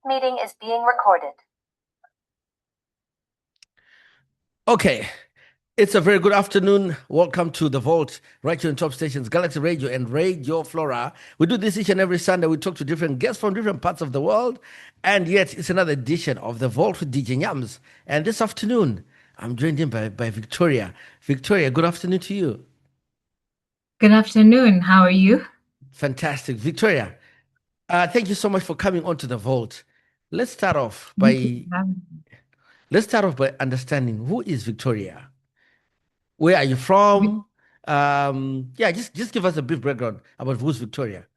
Meeting is being recorded. Okay, it's a very good afternoon. Welcome to The Vault, right here on top stations, Galaxy Radio and Radio Flora. We do this each and every Sunday. We talk to different guests from different parts of the world. And yet, it's another edition of The Vault with DJ Yams. And this afternoon, I'm joined in by Victoria. Victoria, good afternoon to you. Good afternoon. How are you? Fantastic. Victoria, thank you so much for coming onto The Vault. Let's start off Thank you by for having me. understanding who is Victoria. Where are you from? Yeah, just give us a brief background about who's Victoria.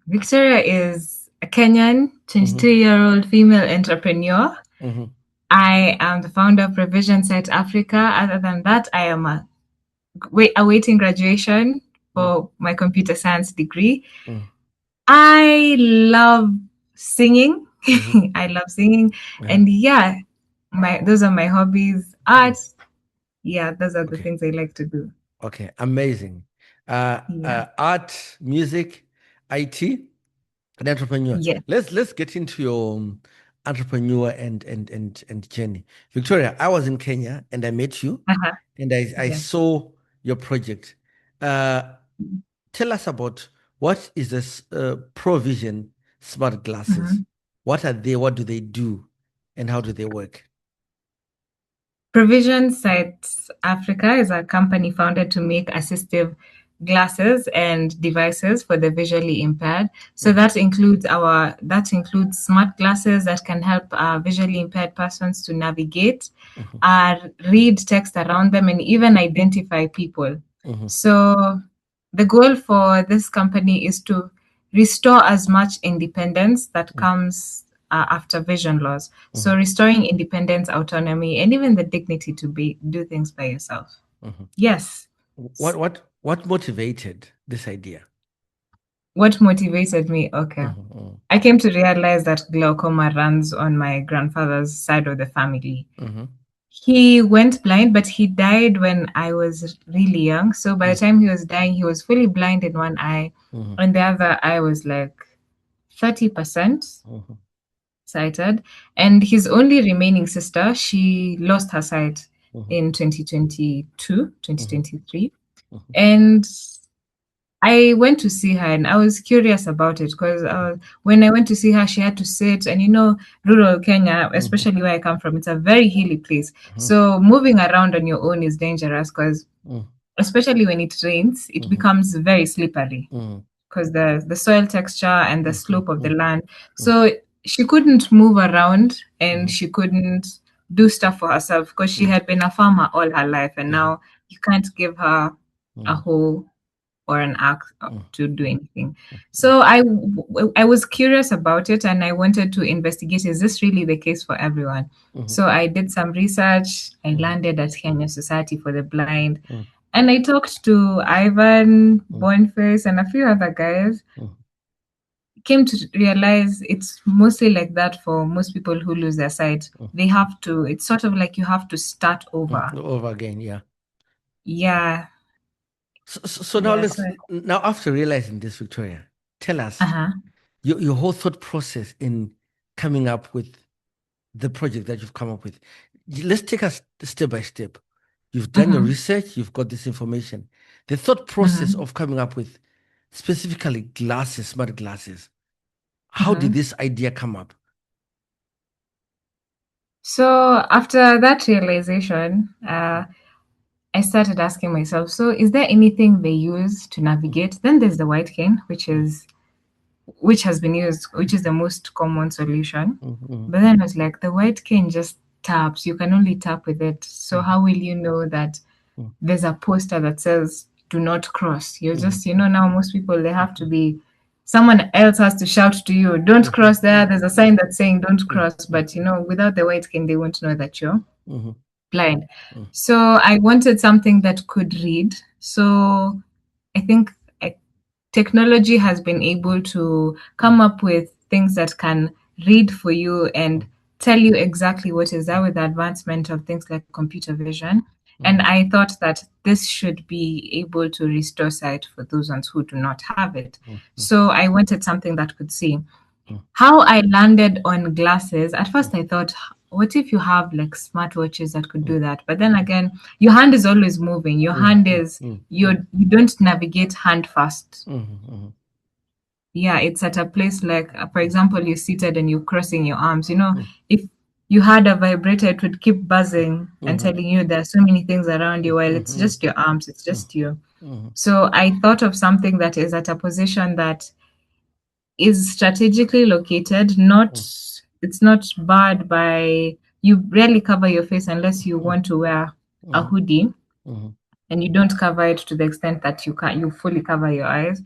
Victoria is a Kenyan 22-year-old female entrepreneur. Mm-hmm. I am the founder of Revision Site Africa. Other than that, I am awaiting graduation for my computer science degree. I love singing. I love singing. And yeah, those are my hobbies. Art. Yeah, those are the things I like to do. Okay, amazing. Art, music, IT, an entrepreneur. Yeah. Let's get into your entrepreneur and journey. Victoria, I was in Kenya and I met you and I saw your project. Tell us about what is this Provision smart glasses? What are they? What do they do? And how do they work? Provision Sites Africa is a company founded to make assistive glasses and devices for the visually impaired. So that includes smart glasses that can help visually impaired persons to navigate, read text around them, and even identify people. So the goal for this company is to restore as much independence that comes after vision loss. So restoring independence, autonomy, and even the dignity to do things by yourself. Yes. What motivated this idea? What motivated me? Okay. I came to realize that glaucoma runs on my grandfather's side of the family. He went blind, but he died when I was really young. So by the time he was dying, he was fully blind in one eye, and the other eye was like 30% sighted. And his only remaining sister, she lost her sight in 2023. And I went to see her and I was curious about it because when I went to see her, she had to sit. And rural Kenya, especially where I come from, it's a very hilly place. So moving around on your own is dangerous because especially when it rains, it becomes very slippery because the soil texture and the slope of the land. So she couldn't move around and she couldn't do stuff for herself because she had been a farmer all her life. And now you can't give her a hoe or an axe to do anything. So I was curious about it and I wanted to investigate, is this really the case for everyone? So I did some research. I landed at Kenya Society for the Blind. And I talked to Ivan, Boniface, and a few other guys. Came to realize it's mostly like that for most people who lose their sight. They have to, it's sort of like you have to start over. Over again, yeah. Yeah. So now now after realizing this, Victoria, tell us your whole thought process in coming up with the project that you've come up with. Let's take us step by step. You've done your research, you've got this information. The thought process of coming up with specifically glasses, smart glasses. How did this idea come up? So after that realization, I started asking myself, so is there anything they use to navigate? Then there's the white cane, which has been used, which is the most common solution. But then I was like, the white cane just taps. You can only tap with it. So how will you know that there's a poster that says do not cross? You're just, now most people, they have to be, someone else has to shout to you, don't cross there. There's a sign that's saying don't cross. But, without the white cane, they won't know that you're blind. So I wanted something that could read. So I think technology has been able to come up with things that can read for you and tell you exactly what is there with the advancement of things like computer vision. And I thought that this should be able to restore sight for those ones who do not have it. So I wanted something that could see. How I landed on glasses, at first I thought, what if you have like smartwatches that could do that? But then again, your hand is always moving. Your hand is, you don't navigate hand first. Yeah, it's at a place like, for example, you're seated and you're crossing your arms. If you had a vibrator, it would keep buzzing and telling you there are so many things around you, while it's just your arms, it's just you. So I thought of something that is at a position that is strategically located, not it's not barred by, you rarely cover your face unless you want to wear a hoodie, and you don't cover it to the extent that you fully cover your eyes.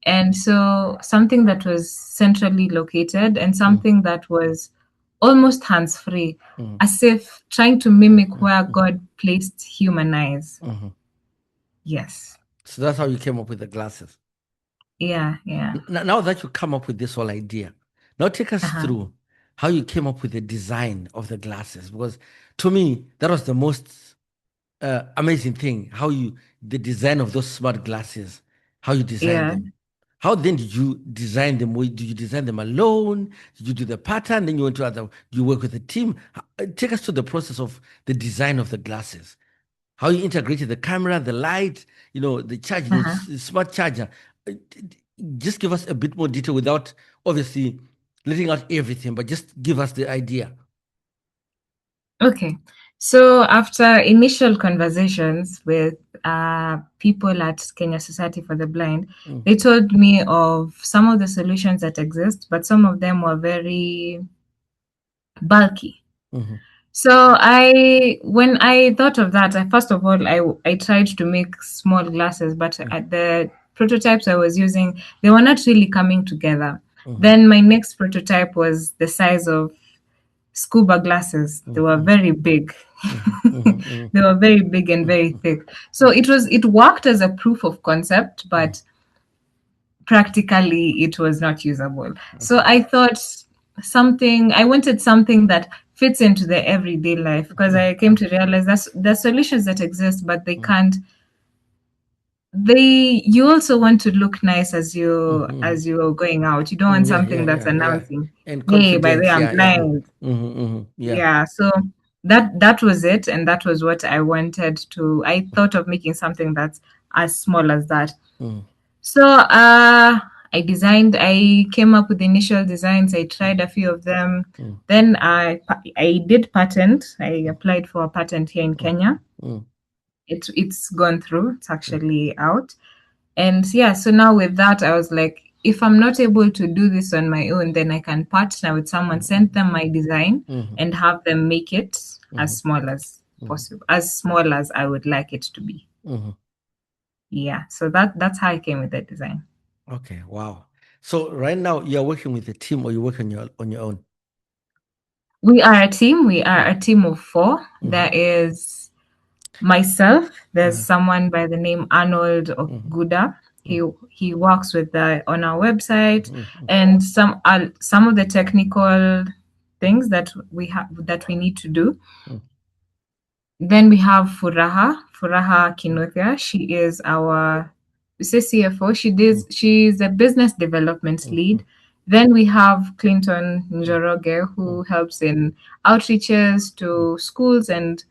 And so something that was centrally located and something that was almost hands-free, as if trying to mimic where God placed human eyes. Yes. So that's how you came up with the glasses. Yeah. Now that you come up with this whole idea, now take us through how you came up with the design of the glasses, because to me that was the most amazing thing. The design of those smart glasses, how you designed them. How then did you design them? Did you design them alone? Did you do the pattern? Then you went to you work with a team? Take us to the process of the design of the glasses. How you integrated the camera, the light, the charge, the smart charger. Just give us a bit more detail without obviously letting out everything, but just give us the idea. Okay. So after initial conversations with people at Kenya Society for the Blind, they told me of some of the solutions that exist, but some of them were very bulky. So when I thought of that, first of all, I tried to make small glasses, but at the prototypes I was using, they were not really coming together. Then my next prototype was the size of scuba glasses. They were very big. They were very big and very thick. So it worked as a proof of concept, but practically it was not usable. So I thought I wanted something that fits into the everyday life, because I came to realize that there are solutions that exist, but they can't. You also want to look nice as you're going out. You don't want something that's announcing, hey, by the way, I'm blind. Yeah. So that was it, and that was what I wanted to. I thought of making something that's as small as that. So I came up with the initial designs. I tried a few of them. Then I did patent. I applied for a patent here in Kenya. It's gone through. It's actually out. And yeah, so now with that, I was like, if I'm not able to do this on my own, then I can partner with someone, send them my design, and have them make it as small as possible, as small as I would like it to be. Yeah, so that's how I came with that design. Okay, wow. So right now you're working with a team, or you work on your own? We are a team. We are a team of 4. There is myself. There's someone by the name Arnold Oguda. He works with on our website, and some of the technical things that we need to do. Then we have Furaha Kinothia. She is our CFO. She's a business development lead. Then we have Clinton Njoroge, who helps in outreaches to schools and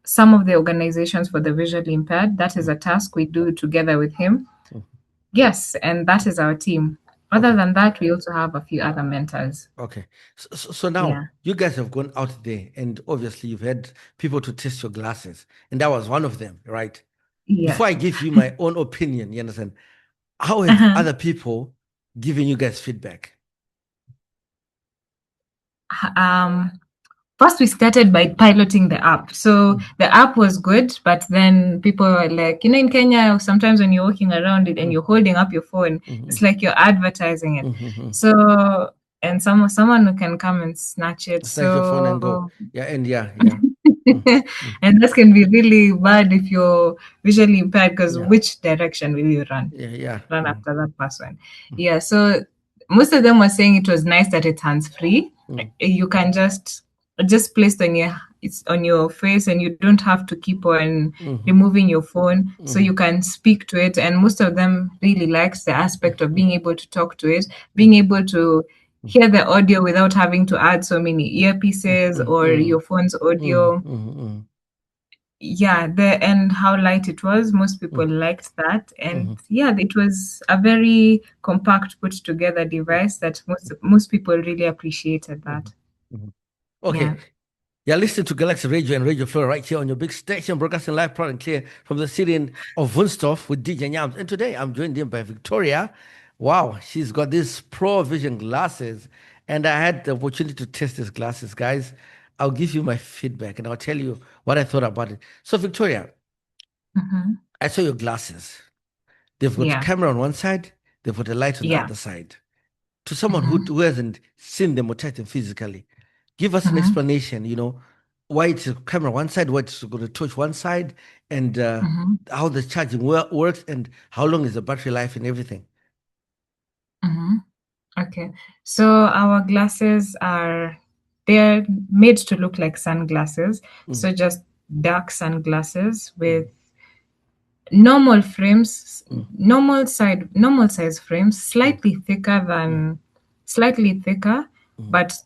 some of the organizations for the visually impaired. That is a task we do together with him. Yes, and that is our team. Other than that, we also have a few other mentors. Okay. So now you guys have gone out there, and obviously you've had people to test your glasses, and that was one of them, right? Yes. Before I give you my own opinion, you understand, how have other people given you guys feedback? First, we started by piloting the app. So the app was good, but then people were like, in Kenya, sometimes when you're walking around it and you're holding up your phone, it's like you're advertising it. So, and someone who can come and snatch it. Snatch your phone and go. Yeah. And this can be really bad if you're visually impaired, because which direction will you run? Run after that person. Yeah. So most of them were saying it was nice that it's hands-free. You can just placed on your face, and you don't have to keep on removing your phone, so you can speak to it. And most of them really liked the aspect of being able to talk to it, being able to hear the audio without having to add so many earpieces or your phone's audio. Yeah, and how light it was. Most people liked that, and yeah, it was a very compact, put together device that most people really appreciated that. Okay. Yeah. You're listening to Galaxy Radio and Radio Flow right here on your big station, broadcasting live, proud and clear from the city of Wunstorf with DJ Nyams. And today I'm joined in by Victoria. Wow, she's got these Pro Vision glasses, and I had the opportunity to test these glasses, guys. I'll give you my feedback and I'll tell you what I thought about it. So, Victoria, I saw your glasses. They've got camera on one side, they've got a light on the other side. To someone who hasn't seen them or touched them physically, give us an explanation, why it's a camera one side, why it's going to touch one side, and how the charging works, and how long is the battery life and everything. Okay. So our glasses they're made to look like sunglasses. So just dark sunglasses with normal frames, normal size frames, slightly thicker, but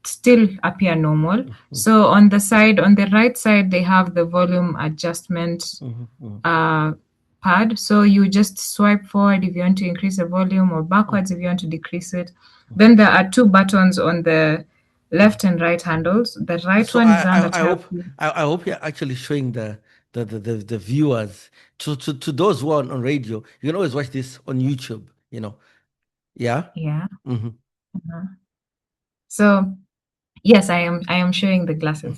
still appear normal. So on the right side, they have the volume adjustment pad. So you just swipe forward if you want to increase the volume, or backwards if you want to decrease it. Then there are two buttons on the left and right handles. The right one is under I hope you're actually showing the viewers, to those who are on radio. You can always watch this on YouTube. Yeah. So yes, I am showing the glasses.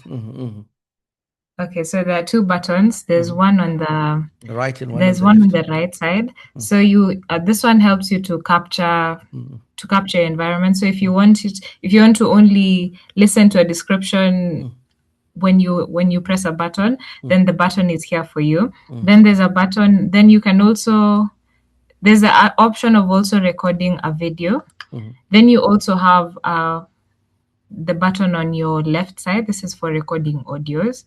Okay, so there are two buttons. There's one on the right and there's one on the right side. So this one helps you to capture your environment. So if you want to only listen to a description when you press a button, then the button is here for you. Then there's a button. Then you can also there's the option of also recording a video. Then you also have the button on your left side. This is for recording audios.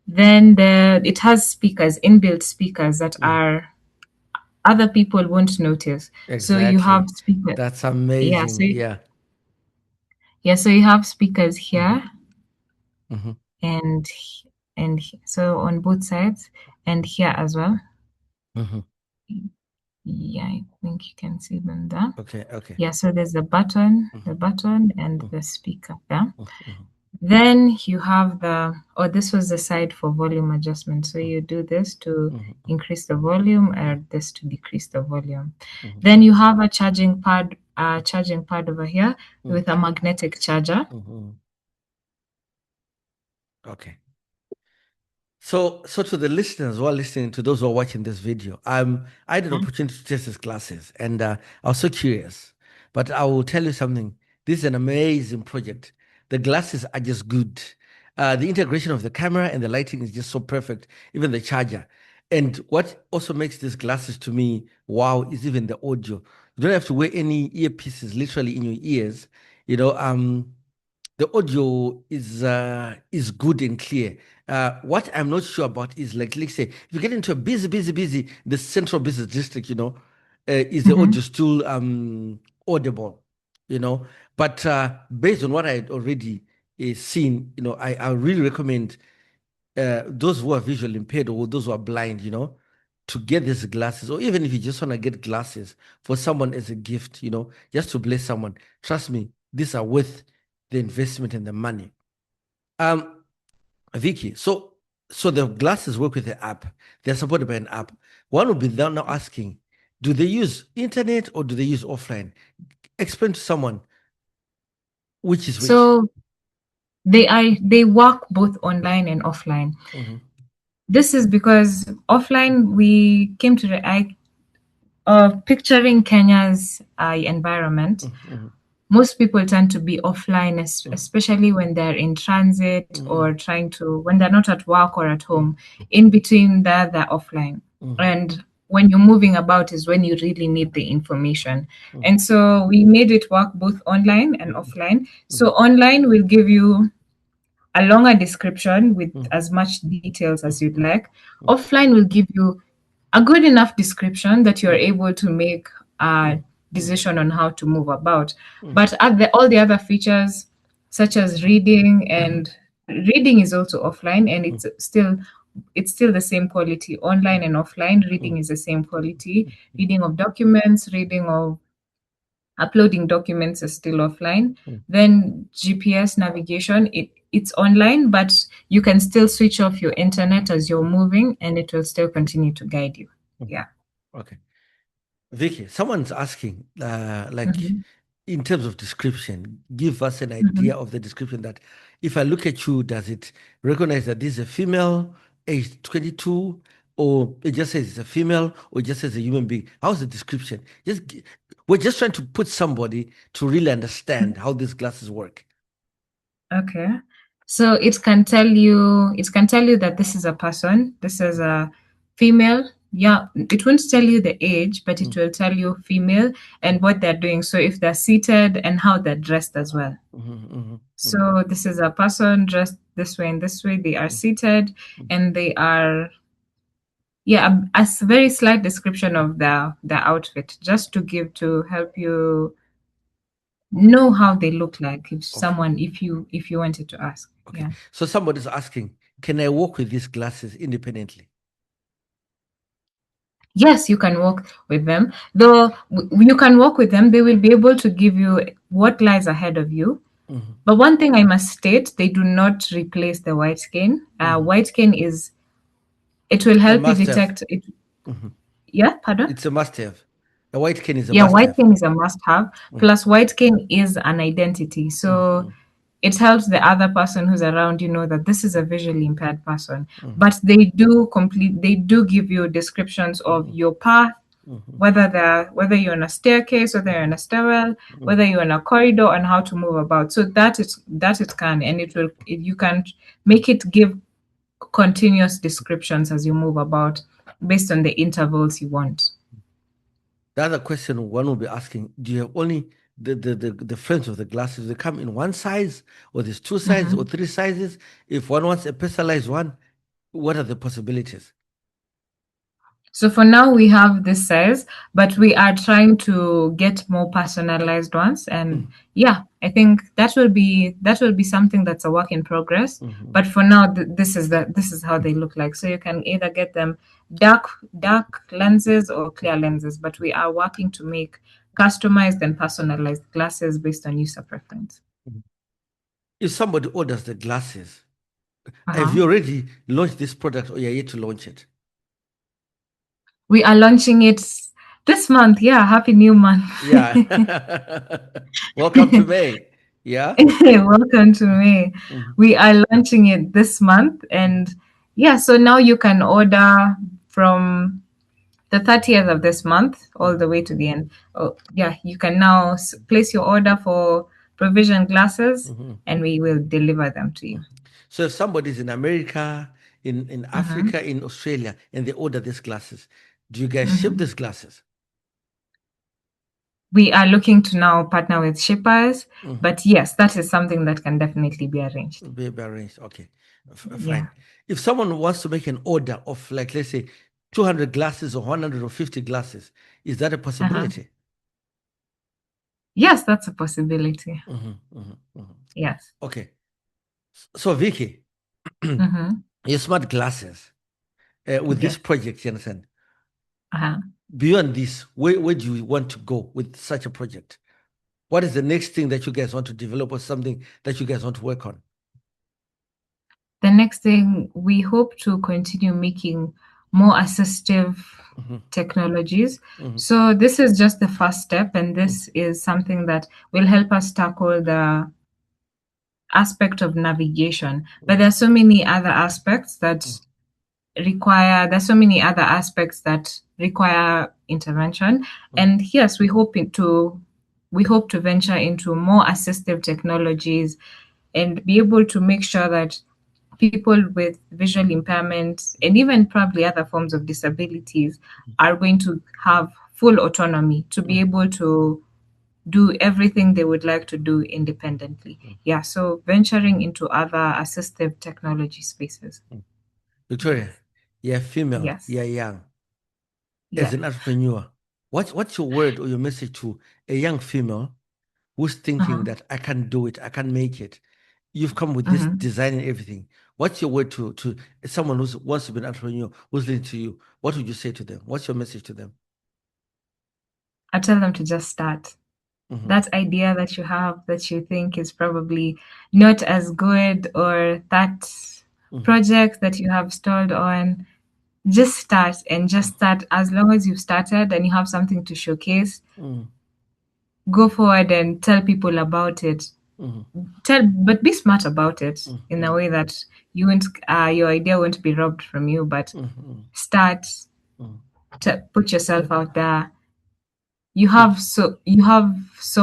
Then it has speakers, inbuilt speakers that are other people won't notice. Exactly. So you have speakers. That's amazing. So you have speakers here and so on both sides, and here as well. Yeah, I think you can see them there. Okay. Yeah, so there's the button, and the speaker there. Then you have this was the side for volume adjustment. So you do this to increase the volume, or this to decrease the volume. Then you have a charging pad over here with a magnetic charger. Okay. So to the listeners who are listening, to those who are watching this video, I had an opportunity to test these glasses, and I was so curious. But I will tell you something. This is an amazing project. The glasses are just good. The integration of the camera and the lighting is just so perfect. Even the charger. And what also makes these glasses to me wow is even the audio. You don't have to wear any earpieces literally in your ears. The audio is good and clear. What I'm not sure about is, like, let's say, if you get into a busy, the central business district, is the audio still audible, But based on what I had already seen, I really recommend those who are visually impaired or those who are blind, to get these glasses, or even if you just want to get glasses for someone as a gift, just to bless someone. Trust me, these are worth the investment and the money. Vicky, so the glasses work with the app. They're supported by an app. One would be now asking, do they use internet or do they use offline? Explain to someone which is which. So they work both online and offline. This is because offline we came to picturing Kenya's environment. Most people tend to be offline, especially when they're in transit or when they're not at work or at home. In between that, they're offline. And when you're moving about is when you really need the information. And so we made it work both online and offline. So online will give you a longer description with as much details as you'd like. Offline will give you a good enough description that you're able to make decision on how to move about. But all the other features, such as reading, and reading is also offline, and it's still the same quality. Online and offline reading is the same quality. Reading of documents, reading of uploading documents is still offline. Then GPS navigation, it's online, but you can still switch off your internet as you're moving, and it will still continue to guide you. Yeah. Okay. Vicky, someone's asking, in terms of description, give us an idea of the description that if I look at you, does it recognize that this is a female, age 22, or it just says it's a female, or it just says a human being? How's the description? We're just trying to put somebody to really understand how these glasses work. Okay. So it can tell you that this is a person, this is a female. Yeah, it won't tell you the age, but it will tell you female and what they're doing. So if they're seated and how they're dressed as well. So this is a person dressed this way and this way. They are seated and they are, a very slight description of the outfit, just to help you know how they look like. If you wanted to ask. Okay. Yeah. So somebody's asking, can I walk with these glasses independently? Yes, you can walk with them. Though you can walk with them, they will be able to give you what lies ahead of you. But one thing I must state, they do not replace the white cane. White cane it will help you detect it. Yeah, pardon? It's a must-have. A white cane is a must-have. white cane is a must-have. Plus, white cane is an identity. So it helps the other person who's around you know that this is a visually impaired person. But they do give you descriptions of your path, whether you're on a staircase, whether you're on a stairwell, whether you're in a corridor, and how to move about. So that it can, and you can make it give continuous descriptions as you move about based on the intervals you want. The other question one will be asking, do you have only the frames of the glasses? They come in one size, or there's two sizes or three sizes? If one wants a personalized one, what are the possibilities? So for now we have this size, but we are trying to get more personalized ones. And I think that will be something that's a work in progress. But for now, this is how they look like. So you can either get them dark lenses or clear lenses. But we are working to make customized and personalized glasses based on user preference. If somebody orders the glasses, have you already launched this product, or you're yet to launch it? We are launching it this month. Yeah, happy new month. Yeah. Welcome to May. Yeah. Welcome to May. We are launching it this month, and so now you can order from the 30th of this month all the way to the end. You can now place your order for provision glasses, and we will deliver them to you. So if somebody's in America, in Africa, in Australia, and they order these glasses, do you guys ship these glasses? We are looking to now partner with shippers, but yes, that is something that can definitely be arranged. Be arranged, okay. Fine. If someone wants to make an order of, like, let's say, 200 glasses or 150 glasses, is that a possibility? Yes, that's a possibility. Yes. Okay. So Vicky, your smart glasses, with this project, you understand? Beyond this, where do you want to go with such a project? What is the next thing that you guys want to develop, or something that you guys want to work on? The next thing, we hope to continue making more assistive technologies. So this is just the first step, and this is something that will help us tackle the aspect of navigation. But there are so many other aspects that require intervention. And yes, we hope to venture into more assistive technologies and be able to make sure that people with visual impairments and even probably other forms of disabilities are going to have full autonomy to be able to do everything they would like to do independently. So venturing into other assistive technology spaces. Victoria, you're female, you're young. As an entrepreneur, What's your word or your message to a young female who's thinking that I can't do it, I can't make it? You've come with this design and everything. What's your word to someone who wants to be an entrepreneur, who's listening to you? What would you say to them? What's your message to them? I tell them to just start. That idea that you have that you think is probably not as good, or that project that you have stalled on, just start, and just start. As long as you've started and you have something to showcase, go forward and tell people about it. But be smart about it in a way that you won't, your idea won't be robbed from you. But start to put yourself out there. You have so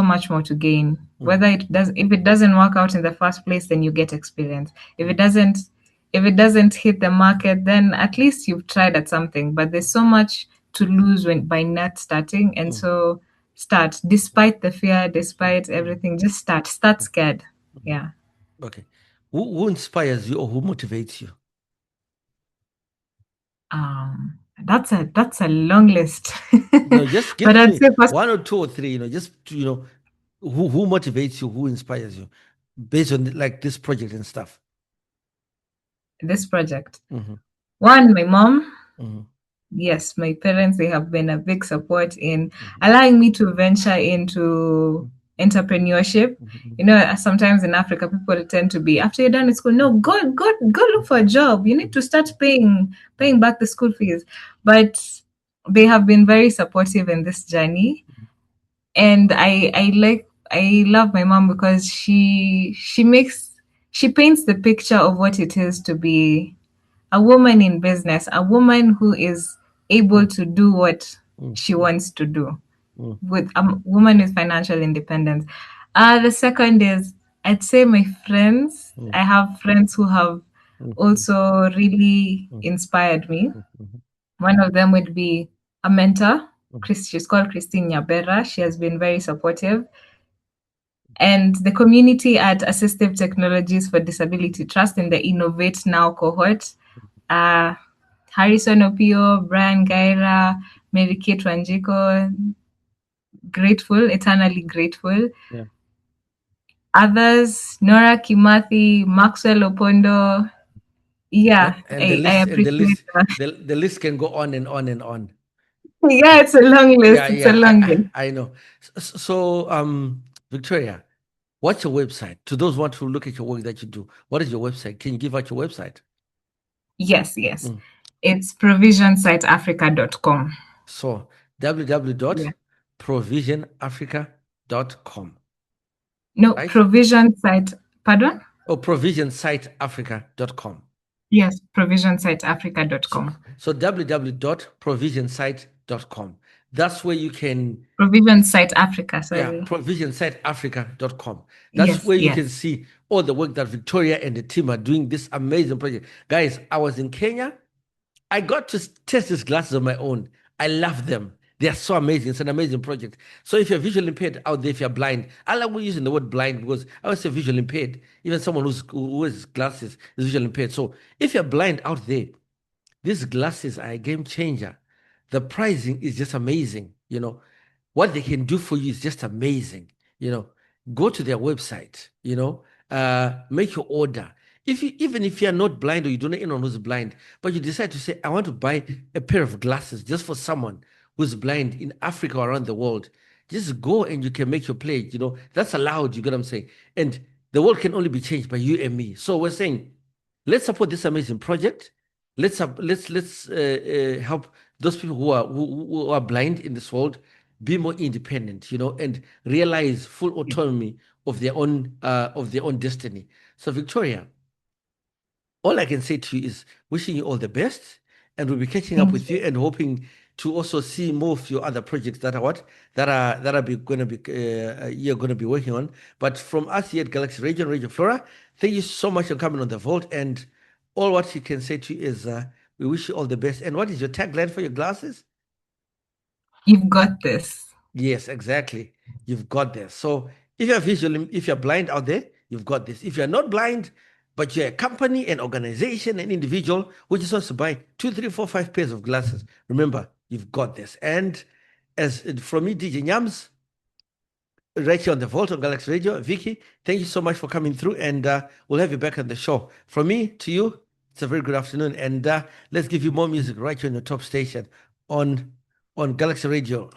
much more to gain. Whether if it doesn't work out in the first place, then you get experience. If it doesn't hit the market, then at least you've tried at something. But there's so much to lose by not starting, and so start despite the fear, despite everything. Just start. Start scared. Yeah. Okay. Who inspires you or who motivates you? That's a long list. No, just give But I'd me say first, one or two or three. Just who motivates you, who inspires you, based on like this project and stuff. This project. One, my mom. Yes, my parents, they have been a big support in allowing me to venture into entrepreneurship. Sometimes in Africa, people tend to be, after you're done with school, no, go look for a job. You need to start paying back the school fees. But they have been very supportive in this journey. And I love my mom because she paints the picture of what it is to be a woman in business, a woman who is able to do what she wants to do, with a woman with financial independence. The second is, I'd say, my friends. I have friends who have also really inspired me. One of them would be a mentor. She's called Christine Nyabera. She has been very supportive. And the community at Assistive Technologies for Disability Trust in the Innovate Now cohort. Harrison Opio, Brian Gaira, Mary Kate Wanjiko, grateful, eternally grateful. Yeah. Others, Nora Kimathi, Maxwell Opondo. Yeah, I appreciate that. The list can go on and on and on. Yeah, it's a long list. It's a long list. I know. So, Victoria, what's your website? To those who want to look at your work that you do, what is your website? Can you give out your website? Yes. It's provisionsiteafrica.com. So, www.provisionsiteafrica.com. No, right? Provision site, pardon? Oh, provisionsiteafrica.com. Yes, provisionsiteafrica.com. So www.provisionsite.com. That's where you can... Provision Site Africa, sorry. Yeah, provisionsiteafrica.com. That's where you can see all the work that Victoria and the team are doing, this amazing project. Guys, I was in Kenya. I got to test these glasses on my own. I love them. They are so amazing. It's an amazing project. So if you're visually impaired out there, if you're blind, I like using the word blind because I would say visually impaired. Even someone who wears glasses is visually impaired. So if you're blind out there, these glasses are a game changer. The pricing is just amazing. What they can do for you is just amazing. Go to their website, make your order. Even if you're not blind or you don't know anyone who's blind, but you decide to say, I want to buy a pair of glasses just for someone who's blind in Africa or around the world, just go and you can make your pledge. That's allowed. You get what I'm saying? And the world can only be changed by you and me. So we're saying, let's support this amazing project. Let's help those people who are blind in this world be more independent, and realize full autonomy of their own destiny. So Victoria, all I can say to you is wishing you all the best, and we'll be catching up with you and hoping to also see more of your other projects that are going to be you're going to be working on. But from us here at Galaxy Radio, Radio Flora, thank you so much for coming on the Vault. And all what you can say to you is we wish you all the best. And what is your tagline for your glasses? You've got this. Yes, exactly. You've got this. So if you're blind out there, you've got this. If you're not blind, but you're a company, an organization, an individual who just wants to buy 2, 3, 4, 5 pairs of glasses, remember, you've got this. And As from me, DJ Nyams, right here on the Vault on Galaxy Radio. Vicky, thank you so much for coming through, and we'll have you back on the show. From me to you, it's a very good afternoon, and let's give you more music right here on the top station on Galaxy Radio.